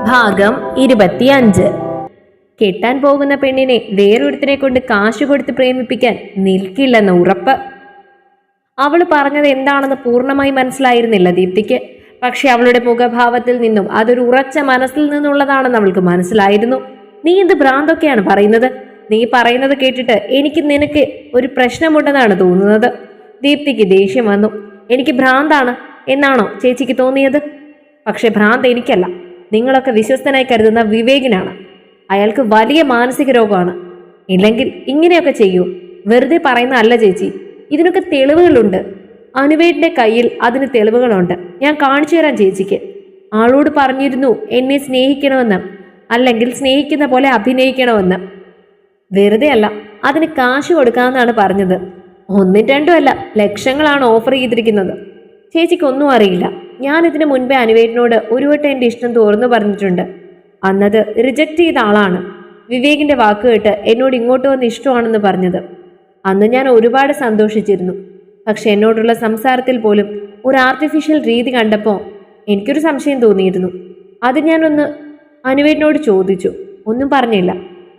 ഭാഗം 25. കെട്ടാൻ പോകുന്ന പെണ്ണിനെ വേറൊരുത്തിനെ കൊണ്ട് കാശ് കൊടുത്ത് പ്രേമിപ്പിക്കാൻ നിൽക്കില്ലെന്ന് ഉറപ്പ്. അവൾ പറഞ്ഞത് എന്താണെന്ന് പൂർണ്ണമായി മനസ്സിലായിരുന്നില്ല ദീപ്തിക്ക്. പക്ഷെ അവളുടെ മുഖഭാവത്തിൽ നിന്നും അതൊരു ഉറച്ച മനസ്സിൽ നിന്നുള്ളതാണെന്ന് അവൾക്ക് മനസ്സിലായിരുന്നു. നീ എന്ത് ഭ്രാന്തൊക്കെയാണ് പറയുന്നത്? നീ പറയുന്നത് കേട്ടിട്ട് നിനക്ക് ഒരു പ്രശ്നമുണ്ടെന്നാണ് തോന്നുന്നത്. ദീപ്തിക്ക് ദേഷ്യം വന്നു. എനിക്ക് ഭ്രാന്താണ് എന്നാണോ ചേച്ചിക്ക് തോന്നിയത്? പക്ഷെ ഭ്രാന്ത് എനിക്കല്ല, നിങ്ങളൊക്കെ വിശ്വസ്തനായി കരുതുന്ന വിവേകിനാണ്. അയാൾക്ക് വലിയ മാനസിക രോഗമാണ്. ഇല്ലെങ്കിൽ ഇങ്ങനെയൊക്കെ ചെയ്യൂ? വെറുതെ പറയുന്ന അല്ല ചേച്ചി, ഇതിനൊക്കെ തെളിവുകളുണ്ട്. അനുവേട്ടിന്റെ കയ്യിൽ അതിന് തെളിവുകളുണ്ട്. ഞാൻ കാണിച്ചു തരാം ചേച്ചിക്ക്. ആളോട് പറഞ്ഞിരുന്നു എന്നെ സ്നേഹിക്കണമെന്ന്, അല്ലെങ്കിൽ സ്നേഹിക്കുന്ന പോലെ അഭിനയിക്കണമെന്ന്. വെറുതെ അല്ല, അതിന് കാശ് കൊടുക്കാമെന്നാണ് പറഞ്ഞത്. ഒന്നും രണ്ടും അല്ല, ലക്ഷങ്ങളാണ് ഓഫർ ചെയ്തിരിക്കുന്നത്. ചേച്ചിക്കൊന്നും അറിയില്ല. ഞാൻ ഇതിനു മുൻപേ അനുവേട്ടിനോട് ഒരു വട്ടം എൻ്റെ ഇഷ്ടം തുറന്നു പറഞ്ഞിട്ടുണ്ട്. അന്നത് റിജക്റ്റ് ചെയ്ത ആളാണ്. വിവേകിന്റെ വാക്ക് കേട്ട് എന്നോട് ഇങ്ങോട്ട് വന്ന് ഇഷ്ടമാണെന്ന് പറഞ്ഞത്. അന്ന് ഞാൻ ഒരുപാട് സന്തോഷിച്ചിരുന്നു. പക്ഷെ എന്നോടുള്ള സംസാരത്തിൽ പോലും ഒരു ആർട്ടിഫിഷ്യൽ രീതി കണ്ടപ്പോൾ എനിക്കൊരു സംശയം തോന്നിയിരുന്നു. അത് ഞാനൊന്ന് അനുവേട്ടിനോട് ചോദിച്ചു. ഒന്നും പറഞ്ഞില്ല.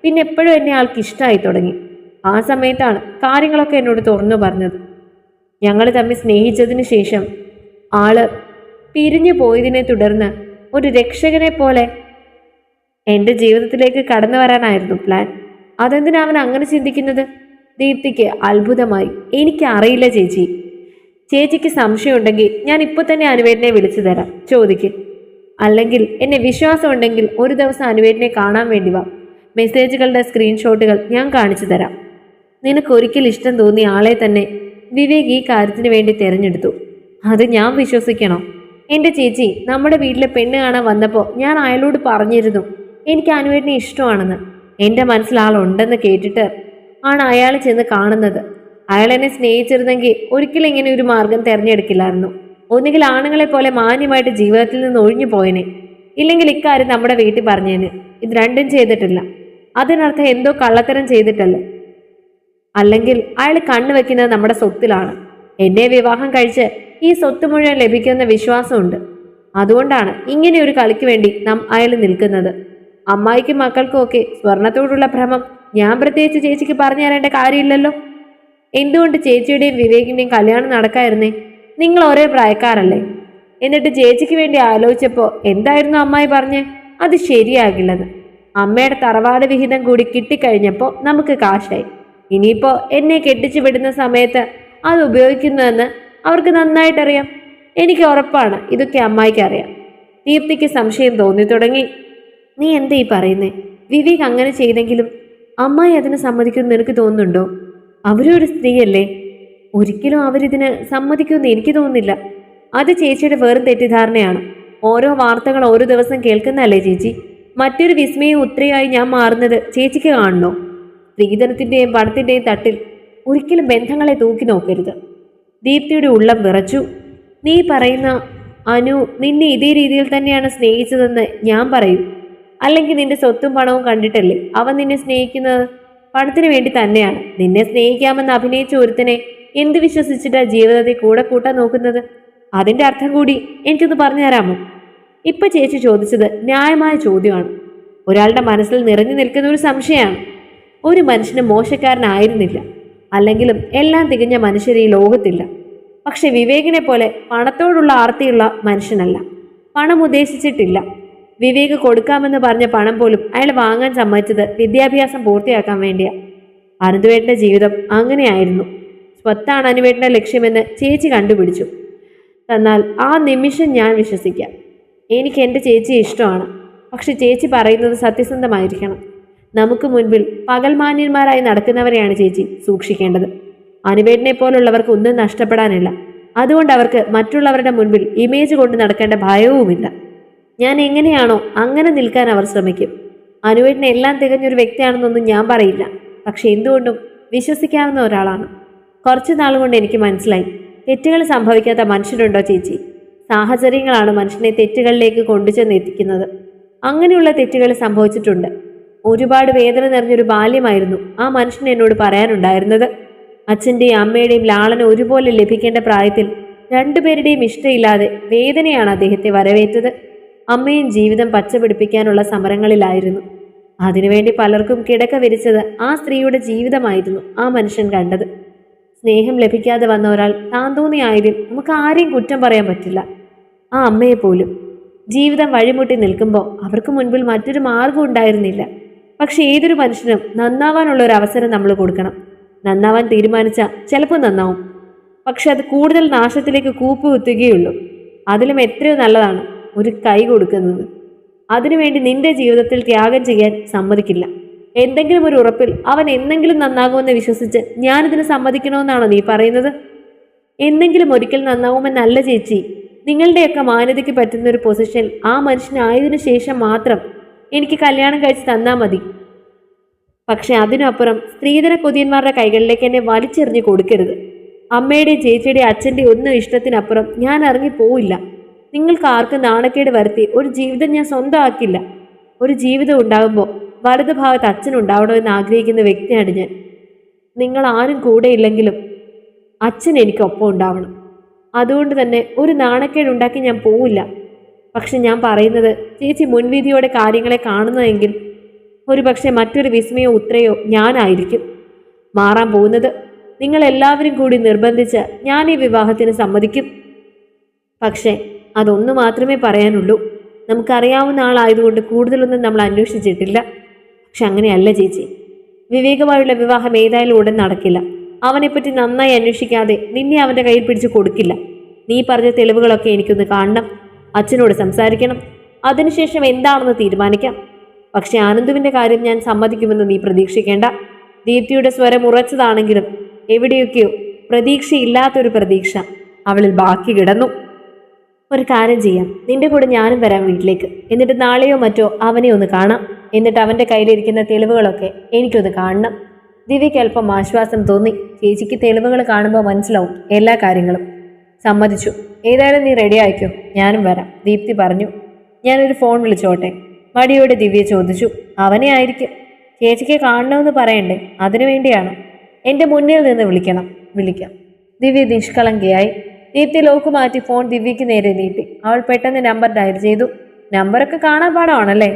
പിന്നെ എപ്പോഴും എന്നെ ആൾക്ക് ഇഷ്ടമായി തുടങ്ങി. ആ സമയത്താണ് കാര്യങ്ങളൊക്കെ എന്നോട് തുറന്നു പറഞ്ഞത്. ഞങ്ങൾ തമ്മിൽ സ്നേഹിച്ചതിന് ശേഷം ആള് പിരിഞ്ഞു പോയതിനെ തുടർന്ന് ഒരു രക്ഷകനെ പോലെ എൻ്റെ ജീവിതത്തിലേക്ക് കടന്നു വരാനായിരുന്നു പ്ലാൻ. അതെന്തിനാ അവൻ അങ്ങനെ ചിന്തിക്കുന്നത്? ദീപ്തിക്ക് അത്ഭുതമായി. എനിക്കറിയില്ല ചേച്ചി. ചേച്ചിക്ക് സംശയമുണ്ടെങ്കിൽ ഞാൻ ഇപ്പോൾ തന്നെ അനുവേട്ടനെ വിളിച്ചു തരാം, ചോദിക്ക്. അല്ലെങ്കിൽ എന്നെ വിശ്വാസം ഉണ്ടെങ്കിൽ ഒരു ദിവസം അനുവേട്ടനെ കാണാൻ വേണ്ടി വാ. മെസ്സേജുകളുടെ സ്ക്രീൻഷോട്ടുകൾ ഞാൻ കാണിച്ചു തരാം. നിനക്കൊരിക്കൽ ഇഷ്ടം തോന്നിയ ആളെ തന്നെ വിവേക് ഈ കാര്യത്തിന് വേണ്ടി തിരഞ്ഞെടുത്തു. അത് ഞാൻ വിശ്വസിക്കണോ? എൻ്റെ ചേച്ചി, നമ്മുടെ വീട്ടിലെ പെണ്ണ് കാണാൻ വന്നപ്പോൾ ഞാൻ അയാളോട് പറഞ്ഞിരുന്നു എനിക്ക് അനുവേട്ടനെ ഇഷ്ടമാണെന്ന്. എൻ്റെ മനസ്സിൽ ആളുണ്ടെന്ന് കേട്ടിട്ട് ആണ് അയാൾ ചെന്ന് കാണുന്നത്. അയാൾ എന്നെ സ്നേഹിച്ചിരുന്നെങ്കിൽ ഒരിക്കലും ഇങ്ങനെ ഒരു മാർഗം തിരഞ്ഞെടുക്കില്ലായിരുന്നു. ഒന്നുകിൽ ആണുങ്ങളെ പോലെ മാന്യമായിട്ട് ജീവിതത്തിൽ നിന്ന് ഒഴിഞ്ഞു പോയനെ, ഇല്ലെങ്കിൽ ഇക്കാര്യം നമ്മുടെ വീട്ടിൽ പറഞ്ഞേന്. ഇത് രണ്ടും ചെയ്തിട്ടില്ല. അതിനർത്ഥം എന്തോ കള്ളത്തരം ചെയ്തിട്ടല്ലേ? അല്ലെങ്കിൽ അയാൾ കണ്ണുവെക്കുന്നത് നമ്മുടെ സ്വത്തിലാണ്. എന്നെ വിവാഹം കഴിച്ച് ഈ സ്വത്ത് മുഴുവൻ ലഭിക്കുന്ന വിശ്വാസമുണ്ട്. അതുകൊണ്ടാണ് ഇങ്ങനെ ഒരു കളിക്ക് വേണ്ടി അയാൾ നിൽക്കുന്നത്. അമ്മായിക്കും മക്കൾക്കും ഒക്കെ സ്വർണത്തോടുള്ള ഭ്രമം ഞാൻ പ്രത്യേകിച്ച് ചേച്ചിക്ക് പറഞ്ഞു തരേണ്ട കാര്യമില്ലല്ലോ. എന്തുകൊണ്ട് ചേച്ചിയുടെയും വിവേകിന്റെയും കല്യാണം നടക്കായിരുന്നേ? നിങ്ങൾ ഒരേ പ്രായക്കാരല്ലേ? എന്നിട്ട് ചേച്ചിക്ക് വേണ്ടി ആലോചിച്ചപ്പോൾ എന്തായിരുന്നു അമ്മായി പറഞ്ഞേ? അത് ശരിയാകില്ലെന്ന്. അമ്മയുടെ തറവാട് വിഹിതം കൂടി കിട്ടിക്കഴിഞ്ഞപ്പോൾ നമുക്ക് കാശായി. ഇനിയിപ്പോൾ എന്നെ കെട്ടിച്ചു വിടുന്ന സമയത്ത് അത് ഉപയോഗിക്കുന്നുവെന്ന് അവർക്ക് നന്നായിട്ടറിയാം. എനിക്ക് ഉറപ്പാണ് ഇതൊക്കെ അമ്മായിക്ക് അറിയാം. ദീപ്തിക്ക് സംശയം തോന്നി തുടങ്ങി. നീ എന്താ ഈ പറയുന്നേ? വിവേക് അങ്ങനെ ചെയ്തെങ്കിലും അമ്മായി അതിന് സമ്മതിക്കുമെന്ന് നിനക്ക് തോന്നുന്നുണ്ടോ? അവരും ഒരു സ്ത്രീയല്ലേ? ഒരിക്കലും അവരിതിന് സമ്മതിക്കുമെന്ന് എനിക്ക് തോന്നുന്നില്ല. അത് ചേച്ചിയുടെ വേറും തെറ്റിദ്ധാരണയാണ്. ഓരോ വാർത്തകൾ ഓരോ ദിവസം കേൾക്കുന്നതല്ലേ ചേച്ചി? മറ്റൊരു വിസ്മയും ഉത്രയായി ഞാൻ മാറുന്നത് ചേച്ചിക്ക് കാണണോ? സ്ത്രീധനത്തിൻ്റെയും പണത്തിൻ്റെയും തട്ടിൽ ഒരിക്കലും ബന്ധങ്ങളെ തൂക്കി നോക്കരുത്. ദീപ്തിയുടെ ഉള്ളം വിറച്ചു. നീ പറയുന്ന അനു നിന്നെ ഇതേ രീതിയിൽ തന്നെയാണ് സ്നേഹിച്ചതെന്ന് ഞാൻ പറയും. അല്ലെങ്കിൽ നിന്റെ സ്വത്തും പണവും കണ്ടിട്ടല്ലേ അവൻ നിന്നെ സ്നേഹിക്കുന്നത്? പണത്തിന് വേണ്ടി തന്നെയാണ്. നിന്നെ സ്നേഹിക്കാമെന്ന് അഭിനയിച്ച ഒരുത്തനെ എന്ത് വിശ്വസിച്ചിട്ടാ ജീവിതത്തെ കൂടെ കൂട്ടാൻ നോക്കുന്നത്? അതിൻ്റെ അർത്ഥം കൂടി എനിക്കൊന്ന് പറഞ്ഞു തരാമോ? ഇപ്പൊ ചേച്ചി ചോദിച്ചത് ന്യായമായ ചോദ്യമാണ്. ഒരാളുടെ മനസ്സിൽ നിറഞ്ഞു നിൽക്കുന്ന ഒരു സംശയമാണ്. ഒരു മനുഷ്യന് മോശക്കാരനായിരുന്നില്ല, അല്ലെങ്കിലും എല്ലാം തികഞ്ഞ മനുഷ്യർ ഈ ലോകത്തില്ല. പക്ഷെ വിവേകിനെ പോലെ പണത്തോടുള്ള ആർത്തിയുള്ള മനുഷ്യനല്ല. പണം ഉദ്ദേശിച്ചിട്ടില്ല. വിവേക് കൊടുക്കാമെന്ന് പറഞ്ഞ പണം പോലും അയാൾ വാങ്ങാൻ സമ്മതിച്ചത് വിദ്യാഭ്യാസം പൂർത്തിയാക്കാൻ വേണ്ടിയാ. അനന്തുവേട്ടന്റെ ജീവിതം അങ്ങനെയായിരുന്നു. സ്വത്താണ് അനുവേട്ടന്റെ ലക്ഷ്യമെന്ന് ചേച്ചി കണ്ടുപിടിച്ചു. എന്നാൽ ആ നിമിഷം ഞാൻ വിശ്വസിക്കാം. എനിക്ക് എൻ്റെ ചേച്ചിയെ ഇഷ്ടമാണ്. പക്ഷെ ചേച്ചി പറയുന്നത് സത്യസന്ധമായിരിക്കണം. നമുക്ക് മുൻപിൽ പകൽമാന്യന്മാരായി നടക്കുന്നവരെയാണ് ചേച്ചി സൂക്ഷിക്കേണ്ടത്. അനുവേട്ടനെ പോലുള്ളവർക്ക് ഒന്നും നഷ്ടപ്പെടാനില്ല. അതുകൊണ്ട് അവർക്ക് മറ്റുള്ളവരുടെ മുൻപിൽ ഇമേജ് കൊണ്ട് നടക്കേണ്ട ഭയവുമില്ല. ഞാൻ എങ്ങനെയാണോ അങ്ങനെ നിൽക്കാൻ അവർ ശ്രമിക്കും. അനുവേട്ടനെ എല്ലാം തികഞ്ഞൊരു വ്യക്തിയാണെന്നൊന്നും ഞാൻ പറയില്ല. പക്ഷെ എന്തുകൊണ്ടും വിശ്വസിക്കാവുന്ന ഒരാളാണ്. കുറച്ചു നാളുകൊണ്ട് എനിക്ക് മനസ്സിലായി, തെറ്റുകൾ സംഭവിക്കാത്ത മനുഷ്യരുണ്ടോ ചേച്ചി? സാഹചര്യങ്ങളാണ് മനുഷ്യനെ തെറ്റുകളിലേക്ക് കൊണ്ടുചെന്ന് എത്തിക്കുന്നത്. അങ്ങനെയുള്ള തെറ്റുകൾ സംഭവിച്ചിട്ടുണ്ട്. ഒരുപാട് വേദന നിറഞ്ഞൊരു ബാല്യമായിരുന്നു ആ മനുഷ്യൻ എന്നോട് പറയാനുണ്ടായിരുന്നത്. അച്ഛൻ്റെയും അമ്മയുടെയും ലാളന ഒരുപോലെ ലഭിക്കേണ്ട പ്രായത്തിൽ രണ്ടുപേരുടെയും ഇഷ്ടമില്ലാതെ വേദനയാണ് അദ്ദേഹത്തെ വരവേറ്റത്. അമ്മയും ജീവിതം പച്ചപിടിപ്പിക്കാനുള്ള സമരങ്ങളിലായിരുന്നു. അതിനുവേണ്ടി പലർക്കും കിടക്ക വിരിച്ചത് ആ സ്ത്രീയുടെ ജീവിതമായിരുന്നു ആ മനുഷ്യൻ കണ്ടത്. സ്നേഹം ലഭിക്കാതെ വന്ന ഒരാൾ താൻ തോന്നിയായതിൽ നമുക്ക് ആരെയും കുറ്റം പറയാൻ പറ്റില്ല. ആ അമ്മയെ പോലും. ജീവിതം വഴിമുട്ടി നിൽക്കുമ്പോൾ അവർക്ക് മുൻപിൽ മറ്റൊരു മാർഗം ഉണ്ടായിരുന്നില്ല. പക്ഷെ ഏതൊരു മനുഷ്യനും നന്നാവാനുള്ള ഒരു അവസരം നമ്മൾ കൊടുക്കണം. നന്നാവാൻ തീരുമാനിച്ചാൽ ചിലപ്പോൾ നന്നാവും, പക്ഷെ അത് കൂടുതൽ നാശത്തിലേക്ക് കൂപ്പുകുത്തുകയുള്ളൂ. അതിലും എത്രയോ നല്ലതാണ് ഒരു കൈ കൊടുക്കുന്നത്. അതിനുവേണ്ടി നിന്റെ ജീവിതത്തിൽ ത്യാഗം ചെയ്യാൻ സമ്മതിക്കില്ല. എന്തെങ്കിലും ഒരു ഉറപ്പിൽ അവൻ എന്തെങ്കിലും നന്നാകുമെന്ന് വിശ്വസിച്ച് ഞാനിതിന് സമ്മതിക്കണമെന്നാണോ നീ പറയുന്നത്? എന്തെങ്കിലും ഒരിക്കൽ നന്നാവുമെന്നല്ല ചേച്ചി. നിങ്ങളുടെയൊക്കെ മാന്യതയ്ക്ക് പറ്റുന്ന ഒരു പൊസിഷൻ ആ മനുഷ്യനായതിനു ശേഷം മാത്രം എനിക്ക് കല്യാണം കഴിച്ച് തന്നാൽ മതി. പക്ഷെ അതിനപ്പുറം സ്ത്രീധന കൊതിയന്മാരുടെ കൈകളിലേക്ക് എന്നെ വലിച്ചെറിഞ്ഞ് കൊടുക്കരുത്. അമ്മയുടെയും ചേച്ചിയുടെയും അച്ഛൻ്റെയും ഒന്നും ഇഷ്ടത്തിനപ്പുറം ഞാൻ ഇറങ്ങിപ്പോവില്ല. നിങ്ങൾക്ക് ആർക്കും നാണക്കേട് വരുത്തി ഒരു ജീവിതം ഞാൻ സ്വന്തമാക്കില്ല. ഒരു ജീവിതം ഉണ്ടാകുമ്പോൾ വലതു ഭാഗത്ത് അച്ഛനുണ്ടാവണമെന്ന് ആഗ്രഹിക്കുന്ന വ്യക്തിയാണ് ഞാൻ. നിങ്ങൾ ആരും കൂടെ ഇല്ലെങ്കിലും അച്ഛൻ എനിക്കൊപ്പം ഉണ്ടാവണം. അതുകൊണ്ട് തന്നെ ഒരു നാണക്കേടുണ്ടാക്കി ഞാൻ പോവില്ല. പക്ഷെ ഞാൻ പറയുന്നത് ചേച്ചി മുൻവിധിയോടെ കാര്യങ്ങളെ കാണുന്നതെങ്കിൽ ഒരു പക്ഷെ മറ്റൊരു വിസ്മയോ ഉത്രയോ ഞാനായിരിക്കും മാറാൻ പോകുന്നത്. നിങ്ങളെല്ലാവരും കൂടി നിർബന്ധിച്ച് ഞാൻ ഈ വിവാഹത്തിന് സമ്മതിക്കും. പക്ഷേ അതൊന്നു മാത്രമേ പറയാനുള്ളൂ. നമുക്കറിയാവുന്ന ആളായതുകൊണ്ട് കൂടുതലൊന്നും നമ്മൾ അന്വേഷിച്ചിട്ടില്ല. പക്ഷെ അങ്ങനെയല്ല ചേച്ചി. വിവേകമായുള്ള വിവാഹം ഏതായാലും ഉടൻ നടക്കില്ല. അവനെപ്പറ്റി നന്നായി അന്വേഷിക്കാതെ നിന്നെ അവൻ്റെ കയ്യിൽ പിടിച്ച് കൊടുക്കില്ല. നീ പറഞ്ഞ തെളിവുകളൊക്കെ എനിക്കൊന്ന് കാണണം. അച്ഛനോട് സംസാരിക്കണം. അതിനുശേഷം എന്താണെന്ന് തീരുമാനിക്കാം. പക്ഷെ ആനന്ദുവിൻ്റെ കാര്യം ഞാൻ സമ്മതിക്കുമെന്ന് നീ പ്രതീക്ഷിക്കേണ്ട. ദീപ്തിയുടെ സ്വരം ഉറച്ചതാണെങ്കിലും എവിടെയൊക്കെയോ പ്രതീക്ഷയില്ലാത്തൊരു പ്രതീക്ഷ അവളിൽ ബാക്കി കിടന്നു. ഒരു കാര്യം ചെയ്യാം, നിന്റെ കൂടെ ഞാനും വരാം വീട്ടിലേക്ക്. എന്നിട്ട് നാളെയോ മറ്റോ അവനെ ഒന്ന് കാണാം. എന്നിട്ട് അവൻ്റെ കയ്യിലിരിക്കുന്ന തെളിവുകളൊക്കെ എനിക്കൊന്ന് കാണണം. ദിവ്യയ്ക്ക് അല്പം ആശ്വാസം തോന്നി. ചേച്ചിക്ക് തെളിവുകൾ കാണുമ്പോൾ മനസ്സിലാവും എല്ലാ കാര്യങ്ങളും. സമ്മതിച്ചു. ഏതായാലും നീ റെഡി ആയിക്കോ, ഞാനും വരാം, ദീപ്തി പറഞ്ഞു. ഞാനൊരു ഫോൺ വിളിച്ചോട്ടെ? മടിയോടെ ദിവ്യ ചോദിച്ചു. അവനെ ആയിരിക്കും. ചേച്ചിക്ക് കാണണമെന്ന് പറയണ്ടേ? അതിനു വേണ്ടിയാണ്. എൻ്റെ മുന്നിൽ നിന്ന് വിളിക്കണം. വിളിക്കാം. ദിവ്യ നിഷ്കളങ്കയായി. ദീപ്തി ലോക്ക് മാറ്റി ഫോൺ ദിവ്യയ്ക്ക് നേരെ നീട്ടി. അവൾ പെട്ടെന്ന് നമ്പർ ഡയൽ ചെയ്തു. നമ്പറൊക്കെ കാണാൻ പാടാണല്ലേ?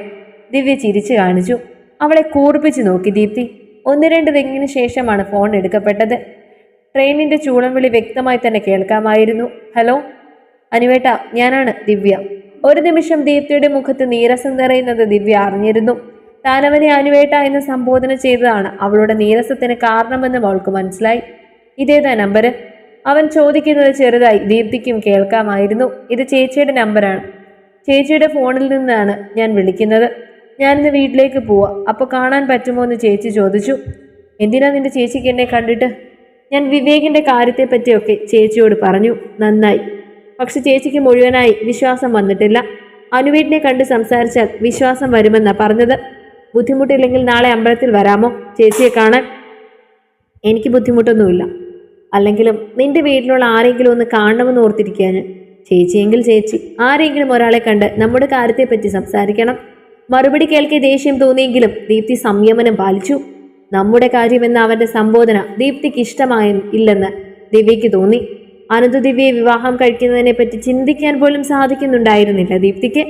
ദിവ്യ ചിരിച്ചു കാണിച്ചു. അവളെ കൂർപ്പിച്ച് നോക്കി ദീപ്തി. 1-2 റിങ്ങിന് ശേഷമാണ് ഫോൺ എടുക്കപ്പെട്ടത്. ട്രെയിനിൻ്റെ ചൂളം വിളി വ്യക്തമായി തന്നെ കേൾക്കാമായിരുന്നു. ഹലോ അനുവേട്ട, ഞാനാണ് ദിവ്യ. ഒരു നിമിഷം ദീപ്തിയുടെ മുഖത്ത് നീരസം നിറയുന്നത് ദിവ്യ അറിഞ്ഞിരുന്നു. താനവനെ അനുവേട്ട എന്ന് സംബോധന ചെയ്തതാണ് അവളുടെ നീരസത്തിന് കാരണമെന്നും അവൾക്ക് മനസ്സിലായി. ഇതേതാ നമ്പർ? അവൻ ചോദിക്കുന്നത് ചെറുതായി ദീപ്തിക്കും കേൾക്കാമായിരുന്നു. ഇത് ചേച്ചിയുടെ നമ്പറാണ്. ചേച്ചിയുടെ ഫോണിൽ നിന്നാണ് ഞാൻ വിളിക്കുന്നത്. ഞാനിന്ന് വീട്ടിലേക്ക് പോവാ. അപ്പോൾ കാണാൻ പറ്റുമോ എന്ന് ചേച്ചി ചോദിച്ചു. എന്തിനാ നിന്റെ ചേച്ചിക്ക് എന്നെ കണ്ടിട്ട്? ഞാൻ വിവേകിൻ്റെ കാര്യത്തെപ്പറ്റിയൊക്കെ ചേച്ചിയോട് പറഞ്ഞു. നന്നായി. പക്ഷെ ചേച്ചിക്ക് മുഴുവനായി വിശ്വാസം വന്നിട്ടില്ല. അനുവേട്ടിനെ കണ്ട് സംസാരിച്ചാൽ വിശ്വാസം വരുമെന്നാണ് പറഞ്ഞത്. ബുദ്ധിമുട്ടില്ലെങ്കിൽ നാളെ അമ്പലത്തിൽ വരാമോ ചേച്ചിയെ കാണാൻ? എനിക്ക് ബുദ്ധിമുട്ടൊന്നുമില്ല. അല്ലെങ്കിലും നിന്റെ വീട്ടിലുള്ള ആരെങ്കിലും ഒന്ന് കാണണമെന്ന് ഓർത്തിരിക്കുക ഞാൻ. ചേച്ചിയെങ്കിൽ ചേച്ചി, ആരെങ്കിലും ഒരാളെ കണ്ട് നമ്മുടെ കാര്യത്തെപ്പറ്റി സംസാരിക്കണം. മറുപടി കേൾക്കെ ദേഷ്യം തോന്നിയെങ്കിലും ദീപ്തി സംയമനം പാലിച്ചു. നമ്മുടെ കാര്യമെന്ന അവന്റെ സംബോധന ദീപ്തിക്ക് ഇഷ്ടമായില്ലെന്ന് ദിവ്യയ്ക്ക് തോന്നി. അനന്തു ദിവ്യയെ വിവാഹം കഴിക്കുന്നതിനെ പറ്റി ചിന്തിക്കാൻ പോലും സാധിക്കുന്നുണ്ടായിരുന്നില്ല ദീപ്തിക്ക്.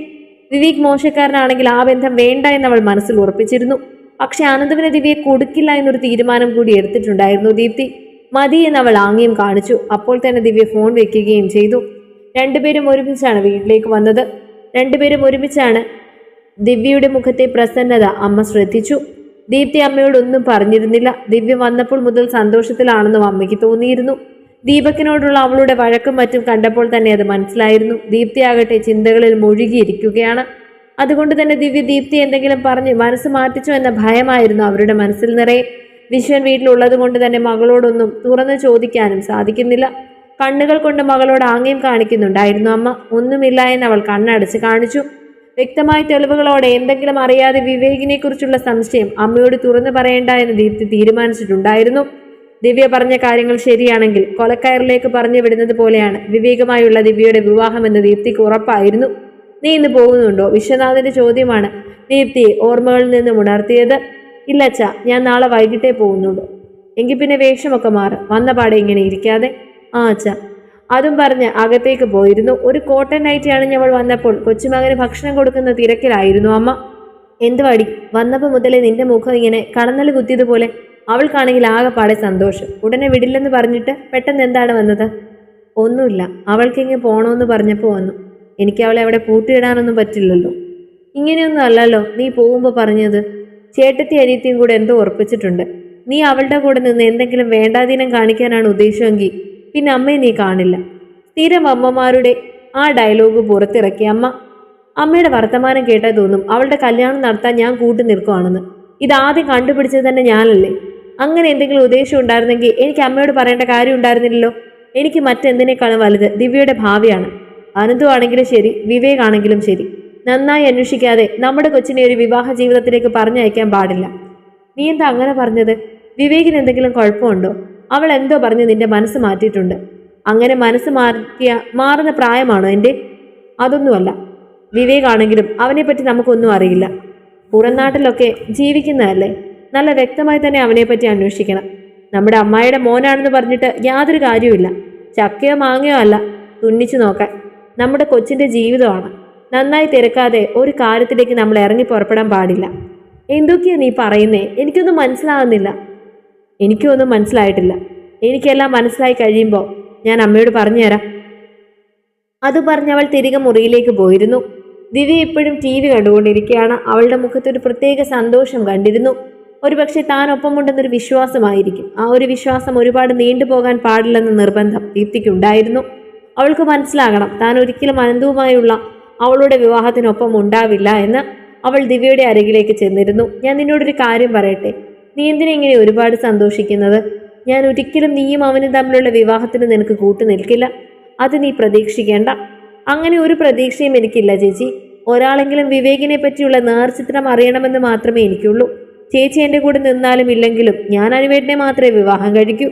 വിവേക് മോശക്കാരനാണെങ്കിൽ ആ ബന്ധം വേണ്ട എന്നവൾ മനസ്സിൽ ഉറപ്പിച്ചിരുന്നു. പക്ഷെ അനന്തുവിന് ദിവ്യയെ കൊടുക്കില്ല എന്നൊരു തീരുമാനം കൂടി എടുത്തിട്ടുണ്ടായിരുന്നു ദീപ്തി. മതി എന്നവൾ ആംഗ്യം കാണിച്ചു. അപ്പോൾ തന്നെ ദിവ്യ ഫോൺ വെക്കുകയും ചെയ്തു. രണ്ടുപേരും ഒരുമിച്ചാണ് വീട്ടിലേക്ക് വന്നത്. രണ്ടുപേരും ഒരുമിച്ചാണ്. ദിവ്യയുടെ മുഖത്തെ പ്രസന്നത അമ്മ ശ്രദ്ധിച്ചു. ദീപ്തി അമ്മയോടൊന്നും പറഞ്ഞിരുന്നില്ല. ദിവ്യ വന്നപ്പോൾ മുതൽ സന്തോഷത്തിലാണെന്നും അമ്മയ്ക്ക് തോന്നിയിരുന്നു. ദീപകിനോടുള്ള അവളുടെ വഴക്കും മറ്റും കണ്ടപ്പോൾ തന്നെ അത് മനസ്സിലായിരുന്നു. ദീപ്തിയാകട്ടെ ചിന്തകളിൽ മുഴുകിയിരിക്കുകയാണ്. അതുകൊണ്ട് തന്നെ ദിവ്യ ദീപ്തി എന്തെങ്കിലും പറഞ്ഞ് മനസ്സ് മാറ്റിച്ചോ എന്ന ഭയമായിരുന്നു അവരുടെ മനസ്സിൽ നിറയെ. വിശ്വൻ വീട്ടിലുള്ളത് കൊണ്ട് തന്നെ മകളോടൊന്നും തുറന്നു ചോദിക്കാനും സാധിക്കുന്നില്ല. കണ്ണുകൾ കൊണ്ട് മകളോട് ആംഗ്യം കാണിക്കുന്നുണ്ടായിരുന്നു അമ്മ. ഒന്നുമില്ല എന്ന് അവൾ കണ്ണടച്ച് കാണിച്ചു. വ്യക്തമായ തെളിവുകളോടെ എന്തെങ്കിലും അറിയാതെ വിവേകിനെ കുറിച്ചുള്ള സംശയം അമ്മയോട് തുറന്നു പറയേണ്ട എന്ന് ദീപ്തി തീരുമാനിച്ചിട്ടുണ്ടായിരുന്നു. ദിവ്യ പറഞ്ഞ കാര്യങ്ങൾ ശരിയാണെങ്കിൽ കൊലക്കയറിലേക്ക് പറഞ്ഞു വിടുന്നത് പോലെയാണ് വിവേകമായുള്ള ദിവ്യയുടെ വിവാഹമെന്ന് ദീപ്തിക്ക് ഉറപ്പായിരുന്നു. നീ ഇന്ന് പോകുന്നുണ്ടോ? വിശ്വനാഥന്റെ ചോദ്യമാണ് ദീപ്തിയെ ഓർമ്മകളിൽ നിന്നും ഉണർത്തിയത്. ഇല്ലച്ച, ഞാൻ നാളെ വൈകിട്ടേ പോകുന്നുള്ളൂ. എങ്കിൽ പിന്നെ വേഷമൊക്കെ മാറും. വന്ന പാടെ ഇങ്ങനെ ഇരിക്കാതെ. ആ അച്ഛ. അതും പറഞ്ഞ് അകത്തേക്ക് പോയിരുന്നു. ഒരു കോട്ടൺ നൈറ്റി അണിഞ്ഞവൾ വന്നപ്പോൾ കൊച്ചുമകന് ഭക്ഷണം കൊടുക്കുന്ന തിരക്കിലായിരുന്നു അമ്മ. എന്തുവാടി, വന്നപ്പോൾ മുതലേ നിന്റെ മുഖം ഇങ്ങനെ കടന്നൽ കുത്തിയതുപോലെ? അവൾക്കാണെങ്കിൽ ആകെപ്പാടെ സന്തോഷം. ഉടനെ വിടില്ലെന്ന് പറഞ്ഞിട്ട് പെട്ടെന്ന് എന്താണ് വന്നത്? ഒന്നുമില്ല, അവൾക്കിങ്ങ് പോണോന്ന് പറഞ്ഞപ്പോൾ വന്നു. എനിക്ക് അവളെ അവിടെ പൂട്ടിയിടാനൊന്നും പറ്റില്ലല്ലോ. ഇങ്ങനെയൊന്നും അല്ലല്ലോ നീ പോകുമ്പോൾ പറഞ്ഞത്. ചേട്ടത്തി അനിയത്തിയും കൂടെ എന്തോ ഉറപ്പിച്ചിട്ടുണ്ട്. നീ അവളുടെ കൂടെ നിന്ന് എന്തെങ്കിലും വേണ്ടാതീനം കാണിക്കാനാണ് ഉദ്ദേശമെങ്കിൽ പിന്നെ അമ്മയെ നീ കാണില്ല. സ്ഥിരം അമ്മമാരുടെ ആ ഡയലോഗ് പുറത്തിറക്കി അമ്മ. അമ്മയുടെ വർത്തമാനം കേട്ടാൽ തോന്നും അവളുടെ കല്യാണം നടത്താൻ ഞാൻ കൂട്ടു നിൽക്കുവാണെന്ന്. ഇതാദ്യം കണ്ടുപിടിച്ചത് തന്നെ ഞാനല്ലേ? അങ്ങനെ എന്തെങ്കിലും ഉദ്ദേശം ഉണ്ടായിരുന്നെങ്കിൽ എനിക്ക് അമ്മയോട് പറയേണ്ട കാര്യം ഉണ്ടായിരുന്നില്ലല്ലോ. എനിക്ക് മറ്റെന്തിനേക്കാളും വലുത് ദിവ്യയുടെ ഭാവിയാണ്. അനന്തു ആണെങ്കിലും ശരി, വിവേക് ആണെങ്കിലും ശരി, നന്നായി അന്വേഷിക്കാതെ നമ്മുടെ കൊച്ചിനെ ഒരു വിവാഹ ജീവിതത്തിലേക്ക് പറഞ്ഞയക്കാൻ പാടില്ല. നീ എന്താ അങ്ങനെ പറഞ്ഞത്? വിവേകിന് എന്തെങ്കിലും കുഴപ്പമുണ്ടോ? അവൾ എന്തോ പറഞ്ഞ് നിന്റെ മനസ്സ് മാറ്റിയിട്ടുണ്ട്. അങ്ങനെ മനസ്സ് മാറുന്ന പ്രായമാണോ എൻ്റെ? അതൊന്നുമല്ല. വിവേകാണെങ്കിലും അവനെപ്പറ്റി നമുക്കൊന്നും അറിയില്ല. പുറം നാട്ടിലൊക്കെ ജീവിക്കുന്നതല്ലേ. നല്ല വ്യക്തമായി തന്നെ അവനെപ്പറ്റി അന്വേഷിക്കണം. നമ്മുടെ അമ്മായിയുടെ മോനാണെന്ന് പറഞ്ഞിട്ട് യാതൊരു കാര്യവുമില്ല. ചക്കയോ മാങ്ങയോ അല്ല തുന്നിച്ചു നോക്കാൻ. നമ്മുടെ കൊച്ചിൻ്റെ ജീവിതമാണ്. നന്നായി തിരക്കാതെ ഒരു കാര്യത്തിലേക്ക് നമ്മൾ ഇറങ്ങി പുറപ്പെടാൻ പാടില്ല. എന്തൊക്കെയാ നീ പറയുന്നേ? എനിക്കൊന്നും മനസ്സിലാകുന്നില്ല. എനിക്കൊന്നും മനസ്സിലായിട്ടില്ല. എനിക്കെല്ലാം മനസ്സിലായി കഴിയുമ്പോൾ ഞാൻ അമ്മയോട് പറഞ്ഞുതരാം. അത് പറഞ്ഞവൾ തിരികെ മുറിയിലേക്ക് പോയിരുന്നു. ദിവ്യ ഇപ്പോഴും TV കണ്ടുകൊണ്ടിരിക്കുകയാണ്. അവളുടെ മുഖത്തൊരു പ്രത്യേക സന്തോഷം കണ്ടിരുന്നു. ഒരുപക്ഷെ താനൊപ്പമുണ്ടെന്നൊരു വിശ്വാസമായിരിക്കും. ആ ഒരു വിശ്വാസം ഒരുപാട് നീണ്ടുപോകാൻ പാടില്ലെന്ന നിർബന്ധം ദീപ്തിക്കുണ്ടായിരുന്നു. അവൾക്ക് മനസ്സിലാകണം താൻ ഒരിക്കലും അനന്തവുമായുള്ള അവളുടെ വിവാഹത്തിനൊപ്പം ഉണ്ടാവില്ല എന്ന്. അവൾ ദിവ്യയുടെ അരികിലേക്ക് ചെന്നിരുന്നു. ഞാൻ നിന്നോടൊരു കാര്യം പറയട്ടെ. നീ എന്തിനാ ഇങ്ങനെ ഒരുപാട് സന്തോഷിക്കുന്നത്? ഞാൻ ഒരിക്കലും നീയും അവനും തമ്മിലുള്ള വിവാഹത്തിന് നിനക്ക് കൂട്ടു നിൽക്കില്ല. അത് നീ പ്രതീക്ഷിക്കേണ്ട. അങ്ങനെ ഒരു പ്രതീക്ഷയും എനിക്കില്ല ചേച്ചി. ഒരാളെങ്കിലും വിവേകിനെ പറ്റിയുള്ള നേർചിത്രം അറിയണമെന്ന് മാത്രമേ എനിക്കുള്ളൂ. ചേച്ചി എൻ്റെ കൂടെ നിന്നാലും ഇല്ലെങ്കിലും ഞാൻ അനുവേട്ടനെ മാത്രമേ വിവാഹം കഴിക്കൂ.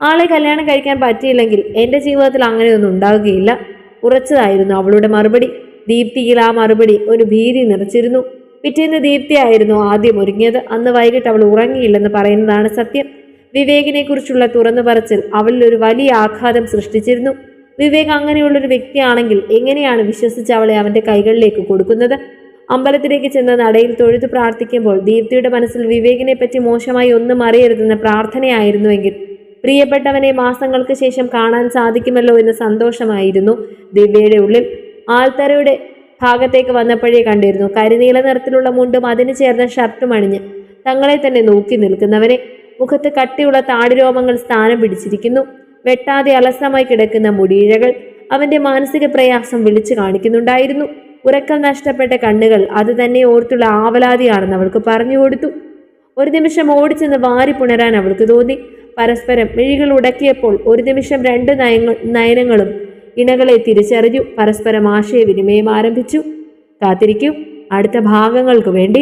ആളെ കല്യാണം കഴിക്കാൻ പറ്റിയില്ലെങ്കിൽ എൻ്റെ ജീവിതത്തിൽ അങ്ങനെയൊന്നും ഉണ്ടാവുകയില്ല. ഉറച്ചതായിരുന്നു അവളുടെ മറുപടി. ദീപ്തിയിൽ ആ മറുപടി ഒരു ഭീതി നിറച്ചിരുന്നു. പിറ്റേന്ന് ദീപ്തിയായിരുന്നു ആദ്യം ഒരുങ്ങിയത്. അന്ന് വൈകിട്ട് അവൾ ഉറങ്ങിയില്ലെന്ന് പറയുന്നതാണ് സത്യം. വിവേകിനെ കുറിച്ചുള്ള തുറന്നു പറച്ചിൽ അവളിൽ ഒരു വലിയ ആഘാതം സൃഷ്ടിച്ചിരുന്നു. വിവേക് അങ്ങനെയുള്ളൊരു വ്യക്തിയാണെങ്കിൽ എങ്ങനെയാണ് വിശ്വസിച്ച് അവളെ അവന്റെ കൈകളിലേക്ക് കൊടുക്കുന്നത്? അമ്പലത്തിലേക്ക് ചെന്ന് നടയിൽ തൊഴുതു പ്രാർത്ഥിക്കുമ്പോൾ ദീപ്തിയുടെ മനസ്സിൽ വിവേകിനെ പറ്റി മോശമായി ഒന്നും അറിയരുതെന്ന പ്രാർത്ഥനയായിരുന്നുവെങ്കിൽ പ്രിയപ്പെട്ടവനെ മാസങ്ങൾക്ക് ശേഷം കാണാൻ സാധിക്കുമല്ലോ എന്ന സന്തോഷമായിരുന്നു ദിവ്യയുടെ ഉള്ളിൽ. ആൽത്തറയുടെ ഭാഗത്തേക്ക് വന്നപ്പോഴേ കണ്ടിരുന്നു കരിനീല നിറത്തിലുള്ള മുണ്ടും അതിന് ചേർന്ന ഷർട്ടും അണിഞ്ഞ് തങ്ങളെ തന്നെ നോക്കി നിൽക്കുന്നവനെ. മുഖത്ത് കട്ടിയുള്ള താടിരോമങ്ങൾ സ്ഥാനം പിടിച്ചിരിക്കുന്നു. വെട്ടാതെ അലസമായി കിടക്കുന്ന മുടിയിഴകൾ അവന്റെ മാനസിക പ്രയാസം വിളിച്ചു കാണിക്കുന്നുണ്ടായിരുന്നു. ഉറക്കം നഷ്ടപ്പെട്ട കണ്ണുകൾ അത് തന്നെ ഓർത്തുള്ള ആവലാതിയാണെന്ന് അവൾക്ക് പറഞ്ഞു കൊടുത്തു. ഒരു നിമിഷം ഓടിച്ചെന്ന് വാരി പുണരാൻ അവൾക്ക് തോന്നി. പരസ്പരം മിഴികൾ ഉടക്കിയപ്പോൾ ഒരു നിമിഷം രണ്ട് നയനങ്ങളും ഇണകളെ തിരിച്ചറിഞ്ഞു. പരസ്പരം ആശയവിനിമയം ആരംഭിച്ചു. കാത്തിരിക്കൂ അടുത്ത ഭാഗങ്ങൾക്ക് വേണ്ടി.